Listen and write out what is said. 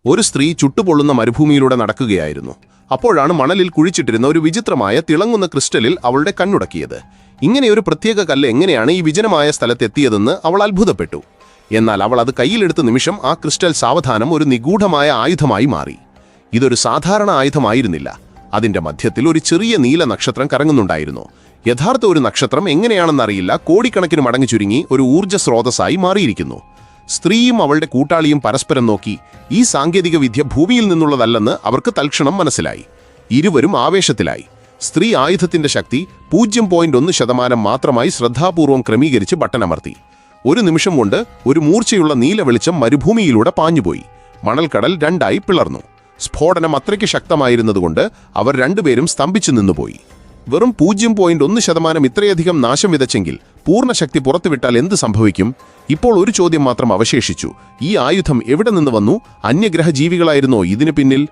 ഒരു സ്ത്രീ ചുട്ടുപൊള്ളുന്ന മരുഭൂമിയിലൂടെ നടക്കുകയായിരുന്നു. അപ്പോഴാണ് മണലിൽ കുഴിച്ചിട്ടിരുന്ന ഒരു വിചിത്രമായ തിളങ്ങുന്ന ക്രിസ്റ്റലിൽ അവളുടെ കണ്ണുടക്കിയത്. ഇങ്ങനെയൊരു പ്രത്യേക കല്ല് എങ്ങനെയാണ് ഈ വിജനമായ സ്ഥലത്തെത്തിയതെന്ന് അവൾ അത്ഭുതപ്പെട്ടു. എന്നാൽ അവൾ അത് കയ്യിലെടുത്ത നിമിഷം ആ ക്രിസ്റ്റൽ സാവധാനം ഒരു നിഗൂഢമായ ആയുധമായി മാറി. ഇതൊരു സാധാരണ ആയുധമായിരുന്നില്ല. അതിന്റെ മധ്യത്തിൽ ഒരു ചെറിയ നീല നക്ഷത്രം കറങ്ങുന്നുണ്ടായിരുന്നു. യഥാർത്ഥ ഒരു നക്ഷത്രം എങ്ങനെയാണെന്നറിയില്ല, കോടിക്കണക്കിന് മടങ്ങ് ചുരുങ്ങി ഒരു ഊർജ്ജ സ്രോതസ്സായി മാറിയിരിക്കുന്നു. സ്ത്രീയും അവളുടെ കൂട്ടാളിയും പരസ്പരം നോക്കി. ഈ സാങ്കേതിക വിദ്യ ഭൂമിയിൽ നിന്നുള്ളതല്ലെന്ന് അവർക്ക് തൽക്ഷണം മനസ്സിലായി. ഇരുവരും ആവേശത്തിലായി. സ്ത്രീ ആയുധത്തിന്റെ ശക്തി 0.1% മാത്രമായി ശ്രദ്ധാപൂർവം ക്രമീകരിച്ച് ബട്ടണമർത്തി. ഒരു നിമിഷം കൊണ്ട് ഒരു മൂർച്ചയുള്ള നീല വെളിച്ചം മരുഭൂമിയിലൂടെ പാഞ്ഞുപോയി. മണൽക്കടൽ രണ്ടായി പിളർന്നു. സ്ഫോടനം അത്രയ്ക്ക് ശക്തമായിരുന്നതുകൊണ്ട് അവർ രണ്ടുപേരും സ്തംഭിച്ചു നിന്നുപോയി. വെറും 0.1% ഇത്രയധികം നാശം വിതച്ചെങ്കിൽ പൂർണ്ണശക്തി പുറത്തുവിട്ടാൽ എന്ത് സംഭവിക്കും? ഇപ്പോൾ ഒരു ചോദ്യം മാത്രം അവശേഷിച്ചു. ഈ ആയുധം എവിടെ നിന്ന് വന്നു? അന്യഗ്രഹ ജീവികളായിരുന്നോ ഇതിനു പിന്നിൽ?